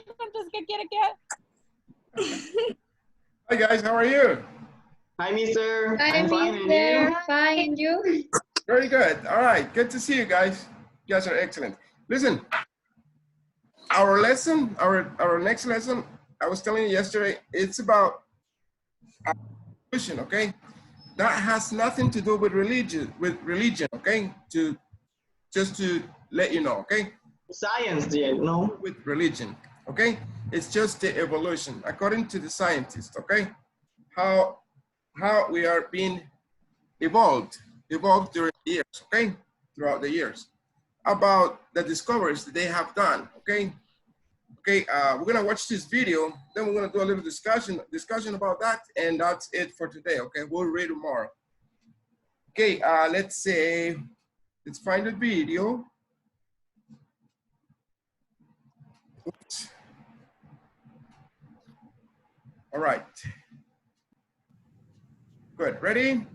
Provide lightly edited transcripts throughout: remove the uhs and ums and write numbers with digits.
entonces, ¿qué quiere que haga? Hi guys, how are you? Hi, mister. Hi, I'm fine, and mister. you? Fine, and you? Very good. All right, good to see you guys. You guys are excellent. Listen, our lesson, our next lesson, I was telling you yesterday, it's about evolution, okay? That has nothing to do with religion, okay? Just to let you know, okay? Science, yeah, no? With religion, okay? It's just the evolution, according to the scientists, okay? How we are being evolved during the years, okay? Throughout the years. About the discoveries that they have done, okay? Okay, we're gonna watch this video, then we're gonna do a little discussion about that, and that's it for today, okay? We'll read tomorrow. Okay, let's find the video. Oops. All right. Good, ready?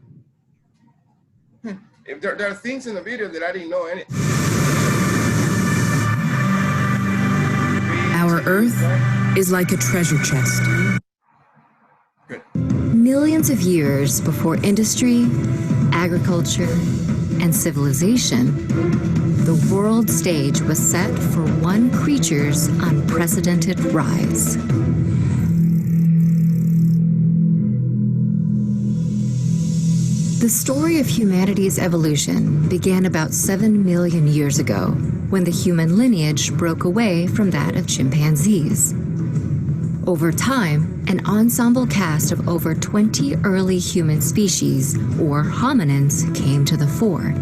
If there are things in the video that I didn't know any. Our Earth is like a treasure chest. Good. Millions of years before industry, agriculture, and civilization, the world stage was set for one creature's unprecedented rise. The story of humanity's evolution began about 7 million years ago, when the human lineage broke away from that of chimpanzees. Over time, an ensemble cast of over 20 early human species, or hominins, came to the fore.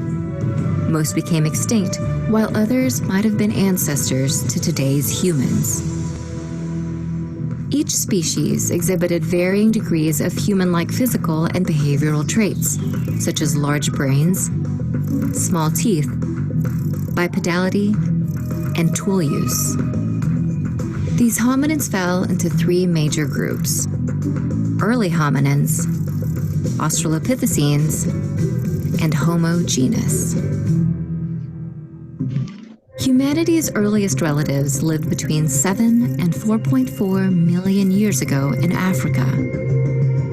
Most became extinct, while others might have been ancestors to today's humans. Each species exhibited varying degrees of human-like physical and behavioral traits, such as large brains, small teeth, bipedality, and tool use. These hominins fell into three major groups: early hominins, Australopithecines, and Homo genus. Humanity's earliest relatives lived between 7 and 4.4 million years ago in Africa.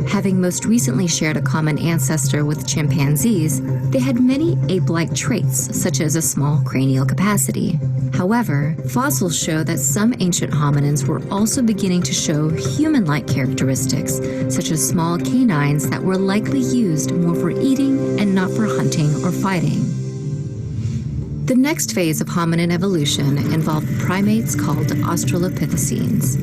Having most recently shared a common ancestor with chimpanzees, they had many ape-like traits, such as a small cranial capacity. However, fossils show that some ancient hominins were also beginning to show human-like characteristics, such as small canines that were likely used more for eating and not for hunting or fighting. The next phase of hominin evolution involved primates called Australopithecines.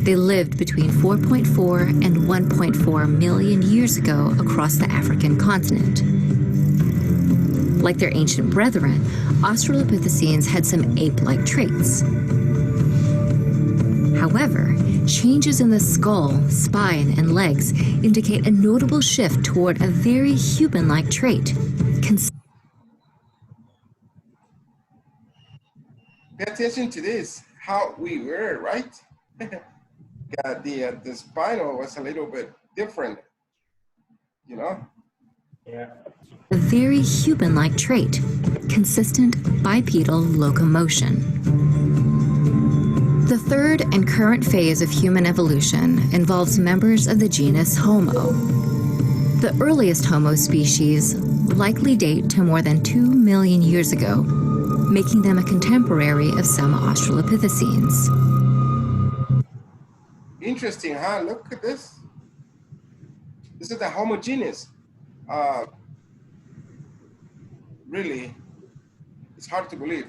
They lived between 4.4 and 1.4 million years ago across the African continent. Like their ancient brethren, Australopithecines had some ape-like traits. However, changes in the skull, spine, and legs indicate a notable shift toward a very human-like trait. Pay attention to this, how we were, right? The spinal was a little bit different, you know? Yeah. A very human-like trait, consistent bipedal locomotion. The third and current phase of human evolution involves members of the genus Homo. The earliest Homo species likely date to more than 2 million years ago, making them a contemporary of some Australopithecines. Interesting, huh? Look at this. This is the Homo genus. Really, it's hard to believe.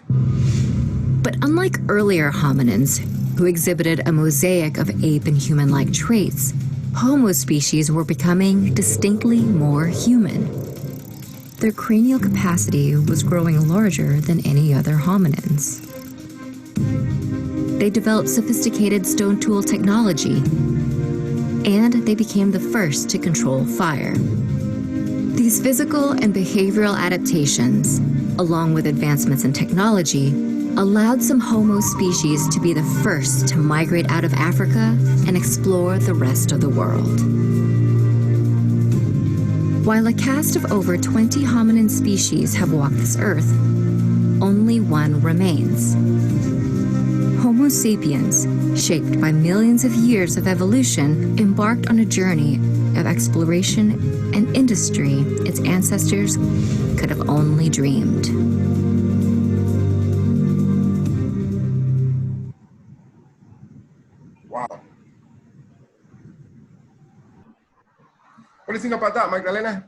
But unlike earlier hominins, who exhibited a mosaic of ape and human-like traits, Homo species were becoming distinctly more human. Their cranial capacity was growing larger than any other hominins. They developed sophisticated stone tool technology, and they became the first to control fire. These physical and behavioral adaptations, along with advancements in technology, allowed some Homo species to be the first to migrate out of Africa and explore the rest of the world. While a cast of over 20 hominin species have walked this earth, only one remains. Homo sapiens, shaped by millions of years of evolution, embarked on a journey of exploration and industry its ancestors could have only dreamed. Wow. What do you think about that, Magdalena?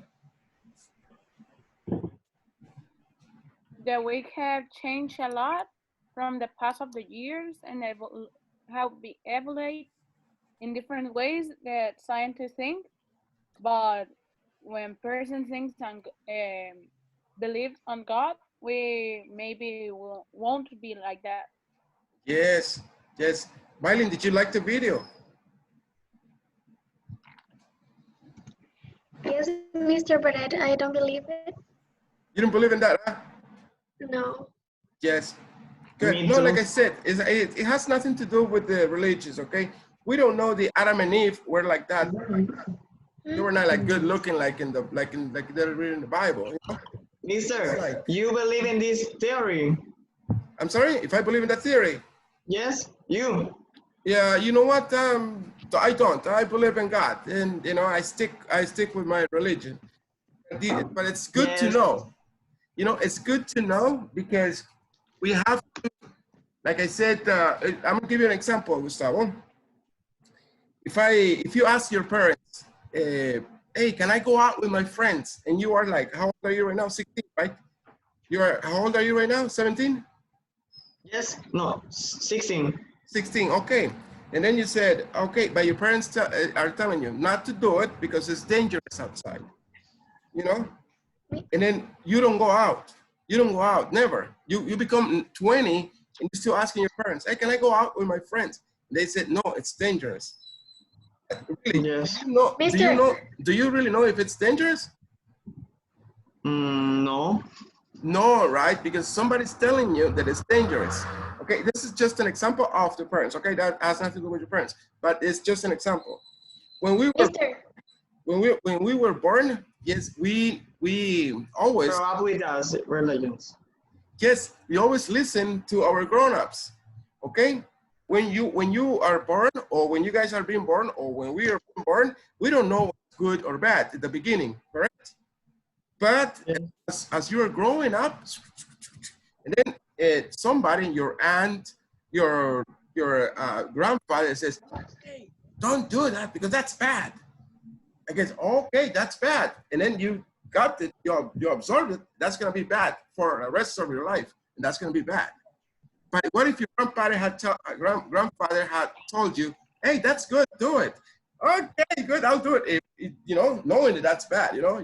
The week have changed a lot from the past of the years and have been evaluated in different ways that scientists think. But when person thinks and believes on God, we maybe won't be like that. Yes, yes. Mylene, did you like the video? Yes, Mr. But I don't believe it. You don't believe in that, huh? No. Yes. Good. Me No, too. like I said, it has nothing to do with the religions, okay? We don't know the Adam and Eve were like that. They were not like good looking like they're reading the Bible. You know? Mister, Like- you believe in this theory? I'm sorry if I believe in that theory. Yes, you. Yeah, you know what? I don't. I believe in God, and you know, I stick with my religion. But it's good to Yes. know. You know, it's good to know because we have to. Like I said, I'm gonna give you an example, Gustavo. If you ask your parents, hey, can I go out with my friends? And you are like, how old are you right now? 16, right? How old are you right now? 17? Yes, no, 16. 16, okay. And then you said, okay, but your parents are telling you not to do it because it's dangerous outside, you know? And then you don't go out. You don't go out, never. You become 20 and you're still asking your parents, hey, can I go out with my friends? And they said, no, it's dangerous. Really? Yes. Do you really know if it's dangerous? No. No, right? Because somebody's telling you that it's dangerous. Okay, this is just an example of the parents. Okay, that has nothing to do with your parents, but it's just an example. When we were Mister, when we were born, yes, we always Grow up with us, religions. yes, we always listen to our grown-ups. Okay, when you are born, or when you guys are being born, or when we are born, we don't know what's good or bad at the beginning, correct? But as you are growing up, and then somebody, your aunt, your grandfather says, hey, don't do that because that's bad. I guess, okay, that's bad. And then you got it, you absorbed it, that's gonna be bad for the rest of your life, and that's gonna be bad. But what if your grandfather had told you, hey, that's good, do it. Okay, good, I'll do it. You know, knowing that that's bad, you know,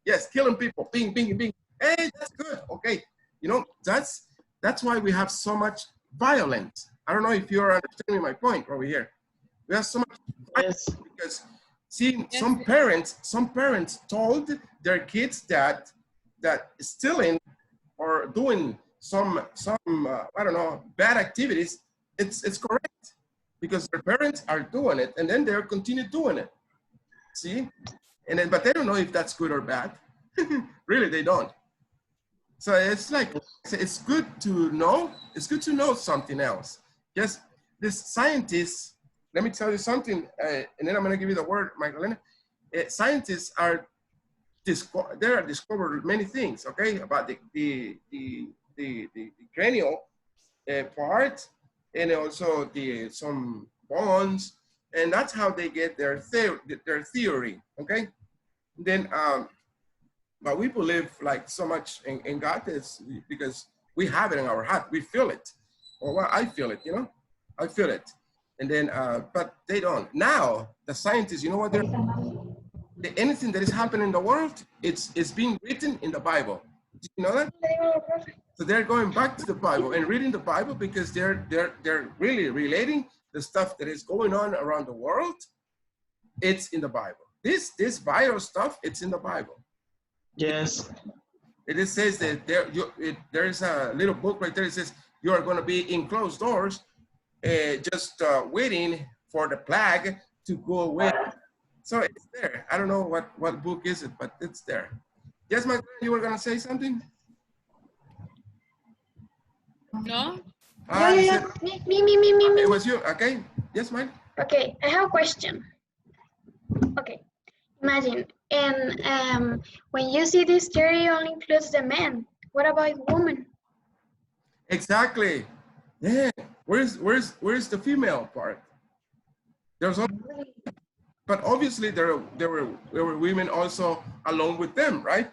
yes, killing people, bing, bing, bing. Hey, that's good. Okay, you know, that's why we have so much violence. I don't know if you're understanding my point over here. We have so much violence because, see, some parents told their kids that stealing or doing some I don't know, bad activities, it's correct because their parents are doing it and then they'll continue doing it. See? And then, but they don't know if that's good or bad. Really, they don't. So it's like, it's good to know. It's good to know something else. Just this scientists, let me tell you something, and then I'm gonna give you the word, Magdalena. Scientists are discovered many things, okay, about the cranial part, and also some bones, and that's how they get their theory, okay? Then, but we believe like so much in God is because we have it in our heart, we feel it, or well, I feel it, you know, I feel it. And then, but they don't. Now, the scientists, you know what anything that is happening in the world, it's being written in the Bible. Did you know that? So they're going back to the Bible and reading the Bible because they're really relating the stuff that is going on around the world. It's in the Bible. This virus stuff, it's in the Bible. Yes. It says that there's a little book right there. It says you are going to be in closed doors, just waiting for the plague to go away. So it's there. I don't know what book is it, but it's there. Yes, my friend, you were going to say something? No? Ah, you said Me. it was you. Okay. Yes, mine. Okay, I have a question. Okay, imagine, and when you see this theory only includes the men, what about women? Exactly. Yeah. Where's the female part? There's only, but obviously there were women also along with them, right?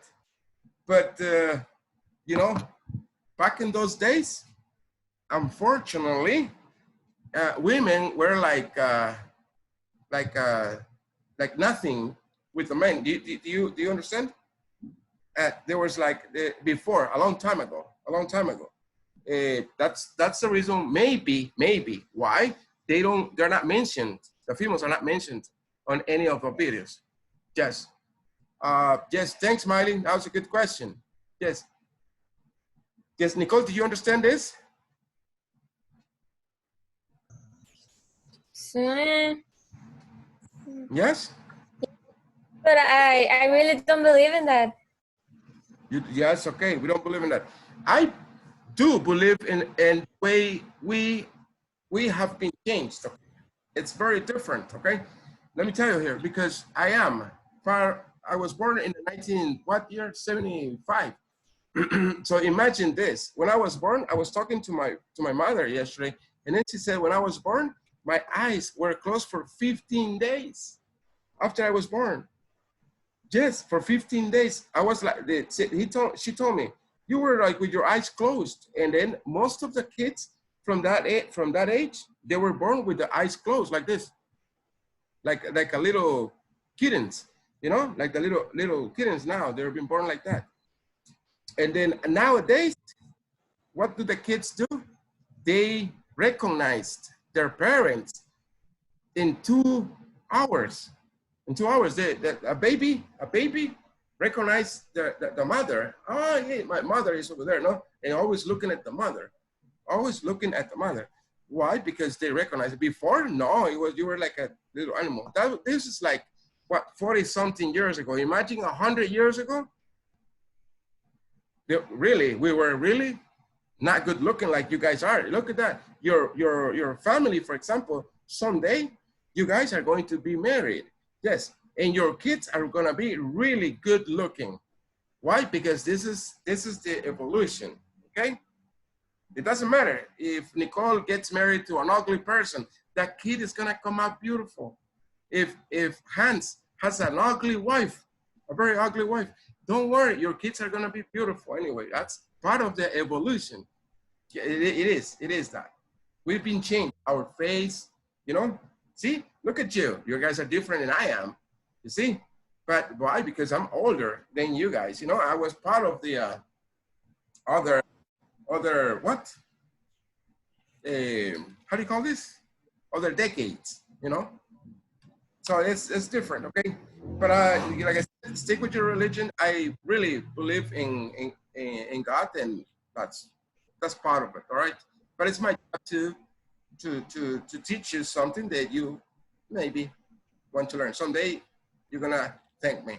But you know, back in those days, unfortunately, women were like nothing with the men. Do you understand? There was like before a long time ago. That's the reason maybe why they're not mentioned. The females are not mentioned on any of the videos. Yes. Yes. Thanks, Miley. That was a good question. Yes. Yes, Nicole. Do you understand this? Yes. But I really don't believe in that. Yes, okay, we don't believe in that. I do believe in the way we have been changed. Okay? It's very different, okay? Let me tell you here, because I was born in the 75. So imagine this. When I was born, I was talking to my mother yesterday, and then she said, when I was born, my eyes were closed for 15 days after I was born. Yes, for 15 days. I was like, she told me, you were like with your eyes closed. And then most of the kids from that age, they were born with the eyes closed like this. Like a little kittens, you know, like the little kittens now, they've been born like that. And then nowadays, what do the kids do? They recognized their parents in 2 hours. In 2 hours, a baby recognize the mother. Oh, hey, my mother is over there, no? And always looking at the mother. Always looking at the mother. Why? Because they recognize it. Before, no, you were like a little animal. This is like, what, 40-something years ago. Imagine 100 years ago. We were really not good looking like you guys are. Look at that. Your family, for example, someday you guys are going to be married. Yes, and your kids are gonna be really good looking. Why? Because this is the evolution, okay? It doesn't matter if Nicole gets married to an ugly person, that kid is gonna come out beautiful. If Hans has an ugly wife, a very ugly wife, don't worry, your kids are gonna be beautiful anyway. That's part of the evolution. It is that. We've been changed, our face, you know? See, look at you. You guys are different than I am, you see? But why? Because I'm older than you guys. You know, I was part of the other what? How do you call this? Other decades, you know? So it's different, okay? But like I said, stick with your religion. I really believe in God, and that's part of it, all right? But it's my job to teach you something that you maybe want to learn. Someday you're gonna thank me.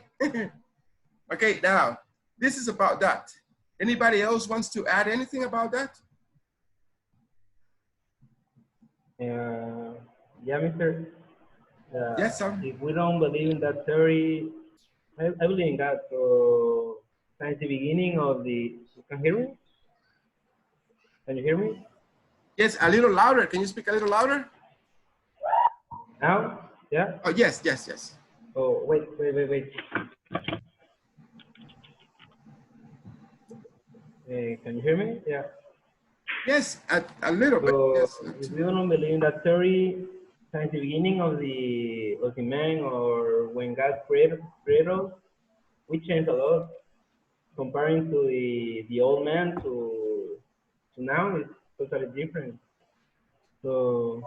Okay, now this is about that. Anybody else wants to add anything about that? Yeah, Mr. Yes, sir. If we don't believe in that theory, I believe in God. So since the beginning of the, you can hear me? Can you hear me? Yes, a little louder. Can you speak a little louder? Now? Yeah? Oh, yes. Oh, wait. Can you hear me? Yeah. Yes, a little bit. Yes. If we don't believe in that theory, since the beginning of the man, or when God created us, we changed a lot. Comparing to the old man to now, it's totally different. So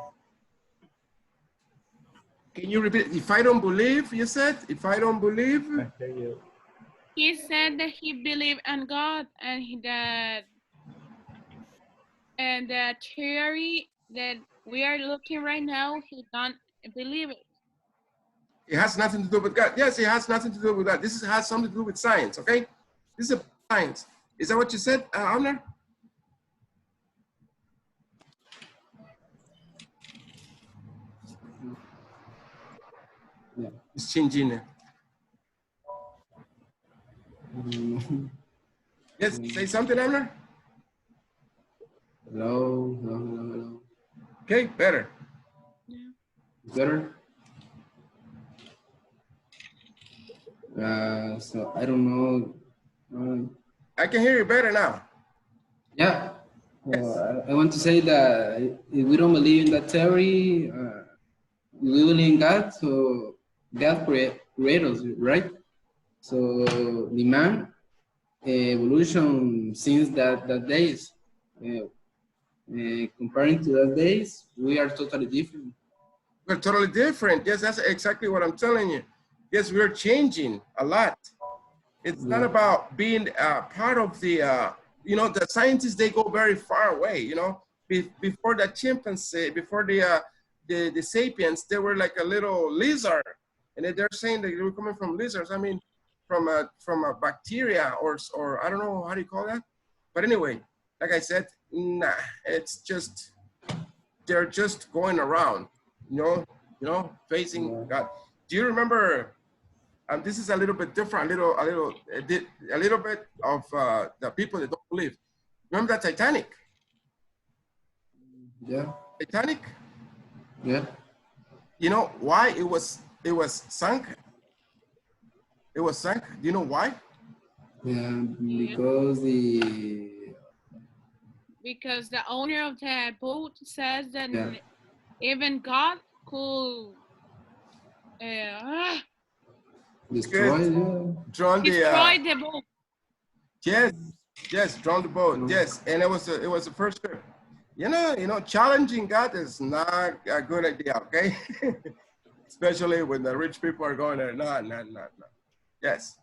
Can you repeat? If I don't believe, you said? If I don't believe? I tell you. He said that he believed in God, and the theory that we are looking right now, he don't believe it. It has nothing to do with God. Yes, it has nothing to do with that. This has something to do with science, okay? This is science. Is that what you said, Amner? Yeah. It's changing. Yes, say something, Amner. Hello, hello, hello, hello. Okay, better. Better? So I don't know. I can hear you better now. Yeah. Yes. I want to say that if we don't believe in that theory, we believe in God, so God created us, right? So the man evolution since that days, comparing to that days, we are totally different. We're totally different. Yes, that's exactly what I'm telling you. Yes, we're changing a lot. It's not about being part of the, the scientists, they go very far away, before the chimpanzee, before the sapiens, they were like a little lizard. And they're saying that they were coming from lizards. I mean, from a bacteria or I don't know, how do you call that? But anyway, like I said, nah, it's just, they're just going around, facing God. Do you remember, this is a little bit different, a little bit of the people that don't believe. Remember that Titanic? Yeah. Titanic? Yeah. You know why it was sunk? It was sunk. Do you know why? Yeah, because the owner of the boat says that even God could destroy the boat. Yes, drown the boat. Yes, and it was the first trip. Challenging God is not a good idea. Okay, especially when the rich people are going there. No. Yes,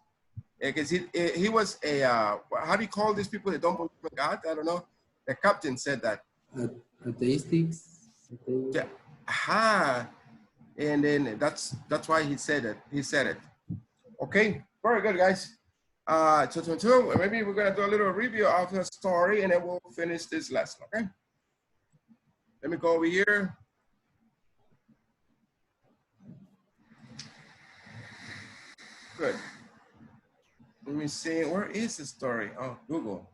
because he was a how do you call these people that don't believe in God? I don't know. The captain said that. Atheistics. Yeah. Aha. And then that's why he said it. Okay, very good, guys. So maybe we're gonna do a little review of the story and then we'll finish this lesson, okay? Let me go over here. Good. Let me see, where is the story? Oh, Google.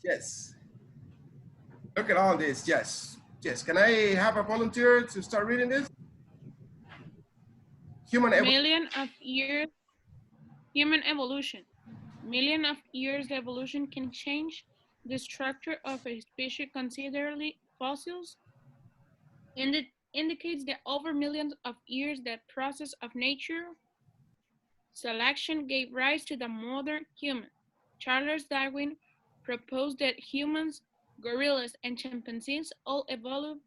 Yes. Look at all this, yes. Can I have a volunteer to start reading this? Human evolution. Million of years evolution can change the structure of a species considerably. Fossils indicates that over millions of years the process of nature selection gave rise to the modern human. Charles Darwin proposed that humans, gorillas, and chimpanzees all evolved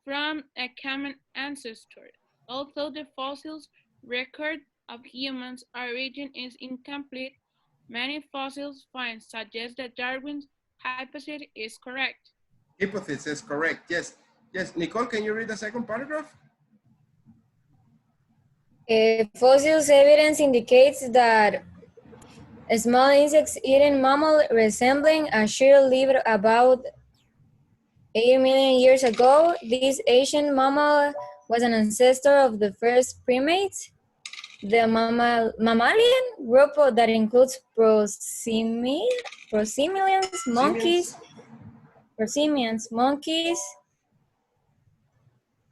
from a common ancestor. Although the fossils record of humans' origin is incomplete, many fossils finds suggest that Darwin's hypothesis is correct. Hypothesis is correct, yes. Yes, Nicole, can you read the second paragraph? Fossils evidence indicates that small insects eating mammal resembling a shell lived about 8 million years ago. This ancient mammal was an ancestor of the first primates. The mammalian group that includes prosimians, monkeys,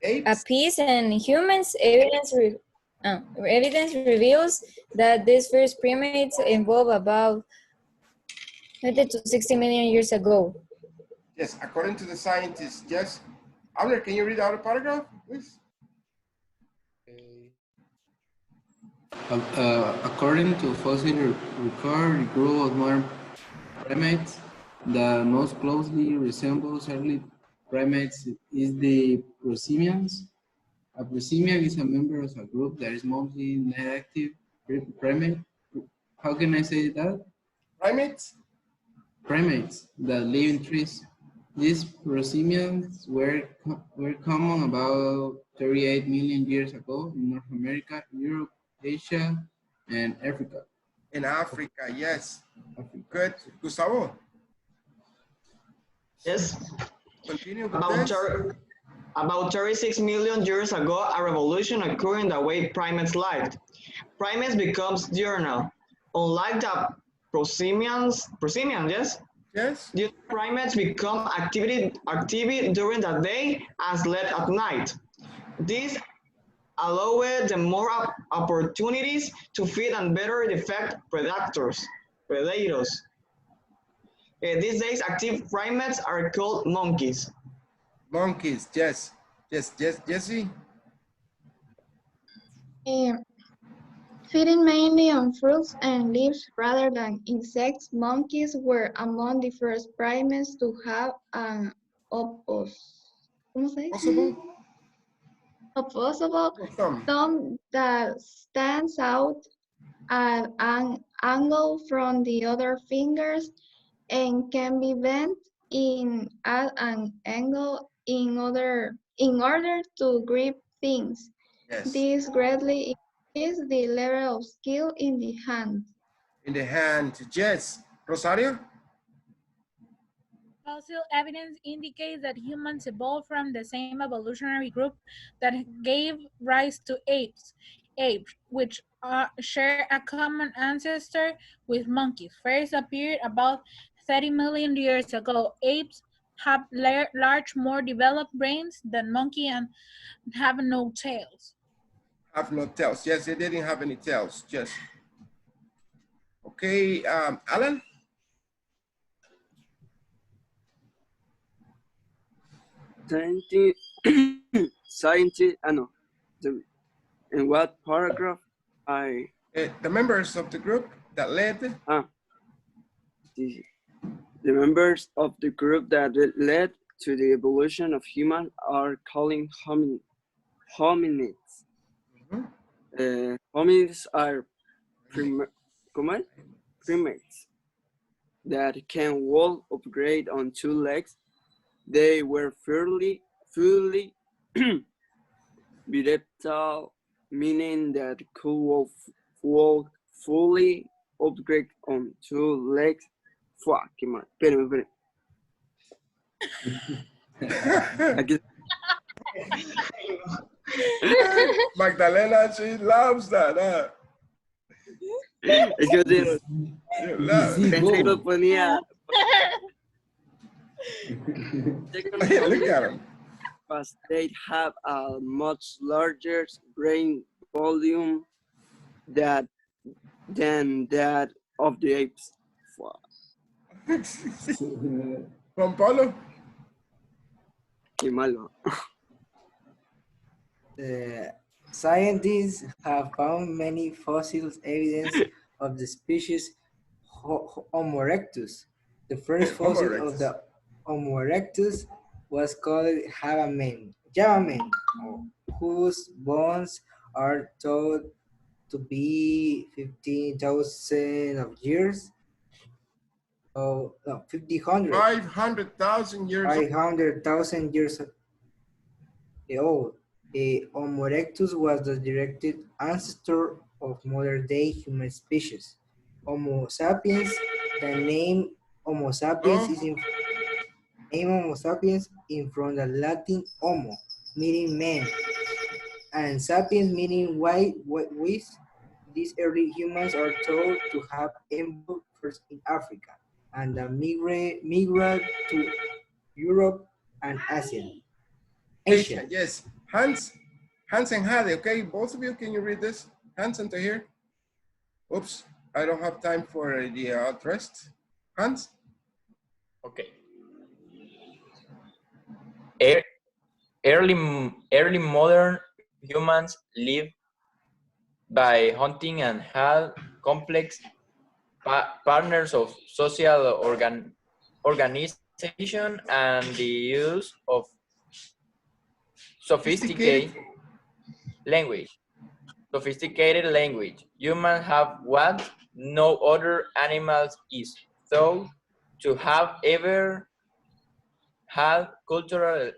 apes, and humans. Evidence reveals that these first primates evolved about 30 to 60 million years ago. Yes, according to the scientists, yes. Abner, can you read out a paragraph, please? According to fossil record, the group of modern primates that most closely resembles early primates is the prosimians. A prosimian is a member of a group that is mostly non-active primate. How can I say that? Primates? Primates that live in trees. These prosimians were common about 38 million years ago in North America, Europe, Asia, and Africa. In Africa, yes. Africa. Good. Gustavo? Yes. Continue with this. About 36 million years ago, a revolution occurred in the way primates lived. Primates becomes diurnal. Unlike the prosimians, yes? Yes? These primates become active during the day and slept at night. This allowed them more opportunities to feed and better defect predators. These days, active primates are called monkeys. Monkeys, yes. Yes, Jesse? Feeding mainly on fruits and leaves rather than insects, monkeys were among the first primates to have an Possible? opposable Thumb. thumb that stands out at an angle from the other fingers and can be bent in at an angle in order to grip things. Yes. This greatly increases the level of skill in the hand. In the hand, yes. Rosario? Fossil evidence indicates that humans evolved from the same evolutionary group that gave rise to apes, which share a common ancestor with monkeys. First appeared about 30 million years ago. Apes have large, more developed brains than monkeys and have no tails. Have no tails. Yes, they didn't have any tails. Yes. Okay, Alan? Scientist, no. In what paragraph The members of the group that led. The members of the group that led to the evolution of humans are called hominids. Hominids are primates that can walk upright on two legs. They were fully bipedal, meaning that could walk fully upright on two legs. Fuck, man. Espérame. Aquí. Magdalena, she loves that. Es que pensé que lo ponía. Look at him. But they have a much larger brain volume than that of the apes. Juan Pablo? Qué malo. Scientists have found many fossil evidence of the species Homo erectus. The first fossil of the Homo erectus was called Javamen, whose bones are thought to be 15,000 of years. Oh, no, 500,000 years. 500,000 years old. Homo erectus was the direct ancestor of modern-day human species. Homo sapiens, the name Homo sapiens is from the Latin homo, meaning man, and sapiens meaning with. These early humans are thought to have evolved first in Africa and migrate to Europe and Asia. Yes, Hans and Hade, okay? Both of you, can you read this? Hans and Tahir. Oops, I don't have time for the rest. Hans? Okay. Early modern humans lived by hunting and had complex partners of social organization and the use of sophisticated language. Humans have what no other animals is thought to have ever had cultural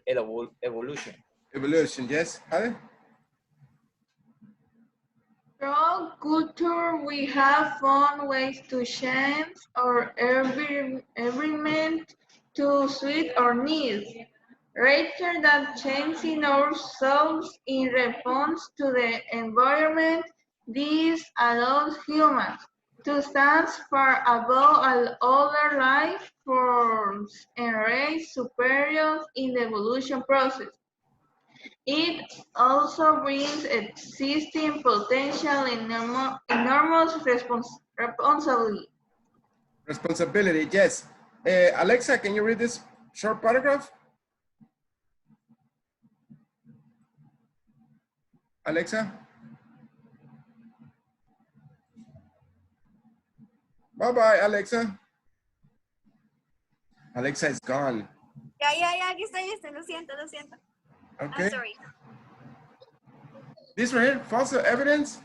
evolution. Evolution, yes. Hade? Through culture, we have found ways to change our environment to suit our needs. rather than changing ourselves in response to the environment. This allows humans to stand far above all other life forms and raise superior in the evolution process. It also brings existing potential enormous responsibility. Responsibility, yes. Alexa, can you read this short paragraph? Alexa? Bye-bye, Alexa. Alexa is gone. Ya, aquí estoy, lo siento. Okay. I'm sorry. This right here, fossil evidence?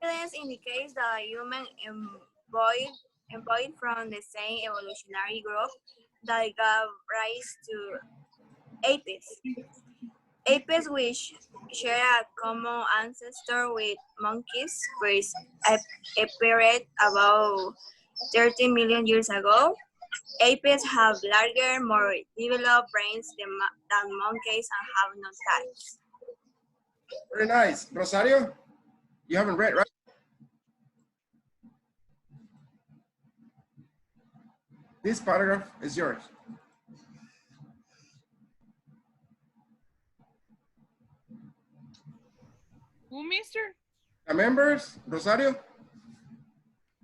Evidence indicates that human embodied from the same evolutionary group that gave rise to apes. Apes which share a common ancestor with monkeys, which appeared about 30 million years ago. Apes have larger, more developed brains than monkeys and have no ties. Very nice. Rosario, you haven't read, right? This paragraph is yours. Who, mister? The members, Rosario?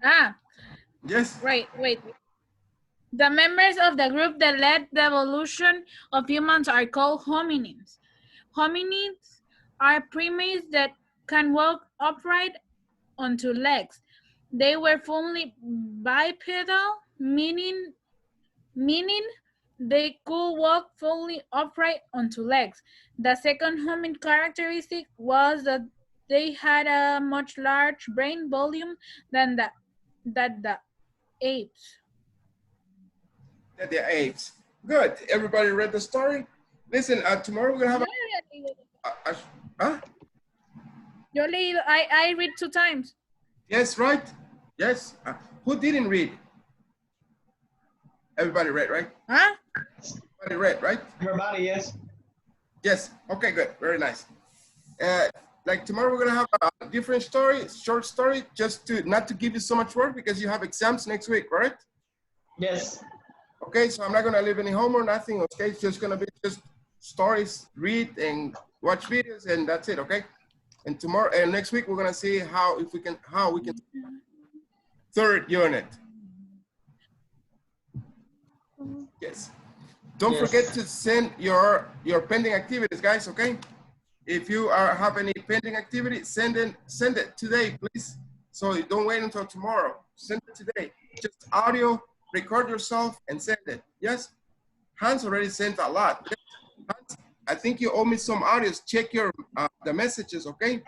Ah, Yes. right, wait. The members of the group that led the evolution of humans are called hominins. Hominins are primates that can walk upright on two legs. They were fully bipedal, meaning they could walk fully upright on two legs. The second homin characteristic was that they had a much larger brain volume than the apes. That they're apes. Good. Everybody read the story? Listen, tomorrow we're gonna have huh? I read 2 times. Yes, right? Yes. Who didn't read? Everybody read, right? Huh? Everybody read, right? Everybody, yes. Yes. Okay, good. Very nice. Like tomorrow we're gonna have a different story, short story, just to not to give you so much work because you have exams next week, right? Yes. Okay, so I'm not gonna leave any homework, nothing. Okay, it's just gonna be just stories, read and watch videos, and that's it. Okay. And tomorrow and next week we're gonna see how we can third unit. Yes. Don't forget to send your pending activities, guys. Okay. If you have any pending activity, send it today, please. So you don't wait until tomorrow. Send it today. Just audio, record yourself, and send it. Yes. Hans already sent a lot. Hans, I think you owe me some audios. Check your the messages, okay?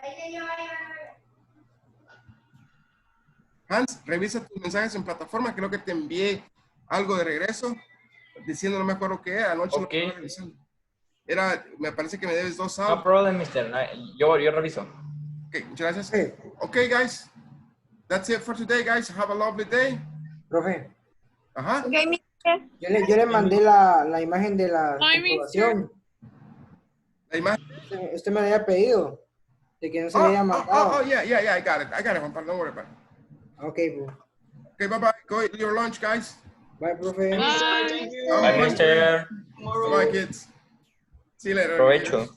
Hans, revisa tus mensajes en plataforma. Creo que te envié algo de regreso diciendo, no me acuerdo qué era. Anoche Okay. lo estaba revisando. Me parece que me debes 2 audios. No problem, mister. Yo reviso. Okay, muchas gracias. Okay, guys. That's it for today, guys. Have a lovely day. Profe. Ajá. Okay, mister. Yo le mandé la imagen de la Ay, comprobación. La imagen. Usted me la había pedido. De que no se le había mandado. Oh, yeah, I got it, Juan Pablo. Don't worry about it. Okay, bro. Okay, bye-bye. Go eat your lunch, guys. Bye, profe. Thank you. Bye, mister. Bye, kids. See you later. Provecho.